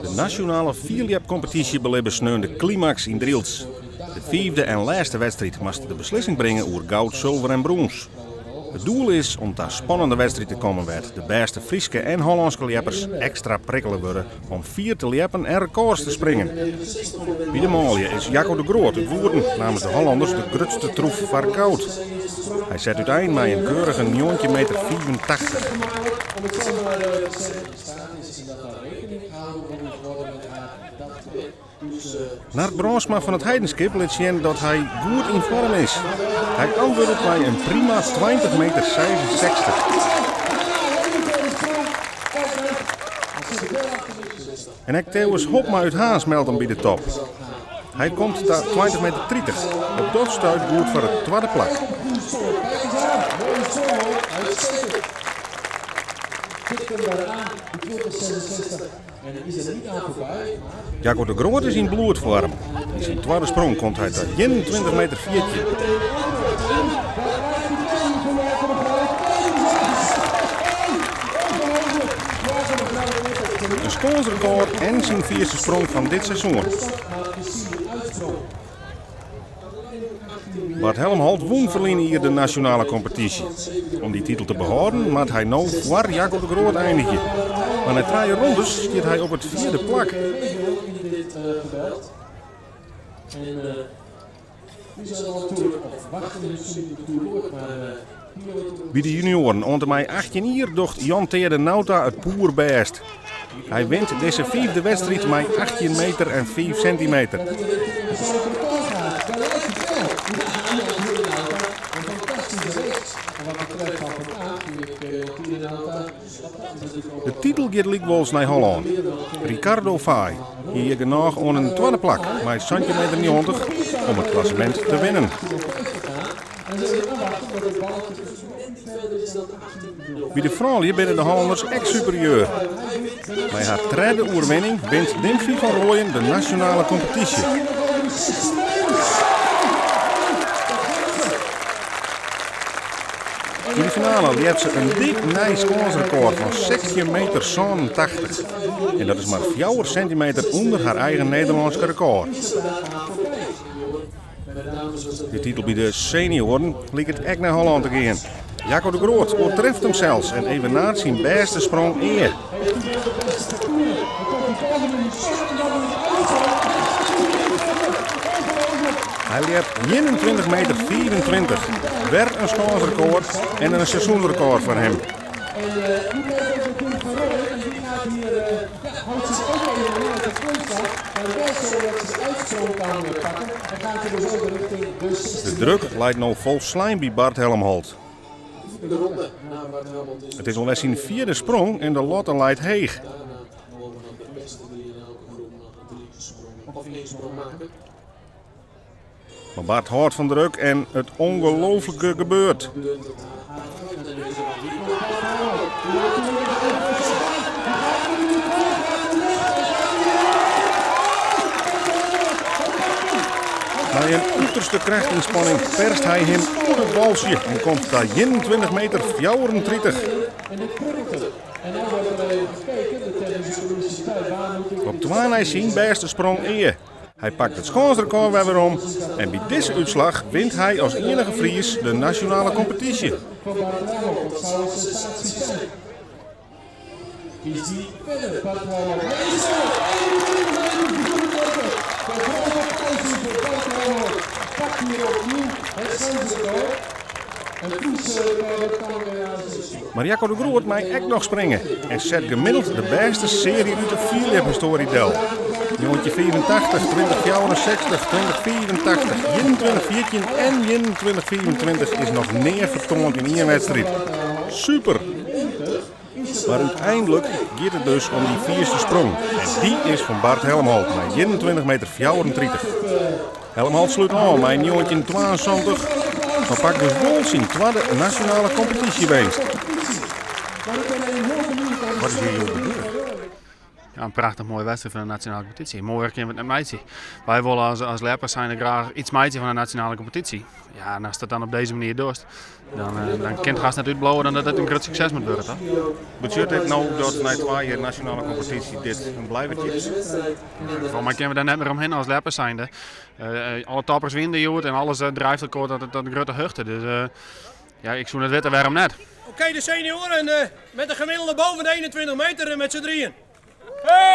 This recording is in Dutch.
De nationale vierliepcompetitie beleven de climax in Driels. De vijfde en laatste wedstrijd moest de beslissing brengen over goud, zilver en brons. Het doel is om tot spannende wedstrijd te komen waar de beste Frieske en Hollandse liepers extra prikkelen worden om 4 te liepen en records te springen. Bij de malje is Jacco de Groot uit Woerden namens de Hollanders de grootste troef voor goud. Hij zet uiteindelijk met een keurige 19,85 meter. Naar Bronsma van het Heidenskip liet zien dat hij goed in vorm is. Hij antwoordt bij een prima 20,66 meter. En Theo Hopma uit Haas meldt hem bij de top. Hij komt daar 20,30 meter. Op dat stuit goed voor het tweede plak. Jacco de Groot is in bloedvorm. In zijn tweede sprong komt hij tot 21 meter 4. Een scoresrecord en zijn vierste sprong van dit seizoen. Bart Helmholt won verliezen hier de nationale competitie. Om die titel te behouden, moet hij nou voor Jacco de Groot eindigen. Maar na 3 rondes staat hij op het 4e plak. Bij de junioren onder mij 18 jaar docht Jan Teerde Nauta het poer best. Hij wint deze 5e wedstrijd met 18 meter en 5 centimeter. De titel gaat likwijls naar Holland. Ricardo Fay hier genoeg aan een tweede plak met centimeter 90 om het klassement te winnen. Bij de vrouwen binnen de Hollanders ex-superieur. Bij haar derde oerwinning wint Dimfie van Rooyen de nationale competitie. In de finale heeft ze een dik nice scoresrecord van 16 meter 87. En dat is maar 4 centimeter onder haar eigen Nederlandse record. De titel bij de senioren liet het echt naar Holland te gaan. Jacco de Groot overtreft hem zelfs en evenaart zijn beste sprong eer. Hij liep 21 meter 24. Werd een scoresrecord en een seizoensrecord voor hem. De druk lijkt nou vol slijm bij Bart Helmholt. Het is alweer zijn 4e sprong en de lotte leidt heeg. Maar Bart houdt van druk en het ongelooflijke gebeurt. Bij een uiterste krachtinspanning perst hij hem op het balsje en komt daar 21 meter 34. Op 2 is zijn beste sprong eer. Hij pakt het scoresrecord weer om en bij deze uitslag wint hij als enige Fries de nationale competitie. Maar Jacco de Groot mag echt nog springen en zet gemiddeld de beste serie uit de vierliep-historie del. 1984, 2064, 2084, 2114 en 2124 is nog neer vertoond in 1 wedstrijd. Super! Maar uiteindelijk gaat het dus om die 4e sprong. En die is van Bart Helmholt met 21 meter 34. Helmholt sluit aan met 1972. Maar pakt dus wel zijn tweede nationale competitiewinst. Wat is hier gebeurd? Ja, een prachtig mooie wedstrijd van de nationale competitie. Mooi werk in met een meidje. Wij willen als leppers zijn graag iets meidje van de nationale competitie. Ja, en als dat dan op deze manier doorst, dan kind gaat het net uitblouwen dan dat het een groot succes moet worden. Toch? Betekent het nou dat na 2 jaar nationale competitie dit een blijvertje is? Voor mij kunnen we daar net meer omheen als leppers zijnde. Alle toppers winnen jood en alles drijft elkaar tot een grote hoogte. Dus ja, ik zou het weten waarom net. Oké, de senioren met een gemiddelde boven de 21 meter met z'n drieën. Hey!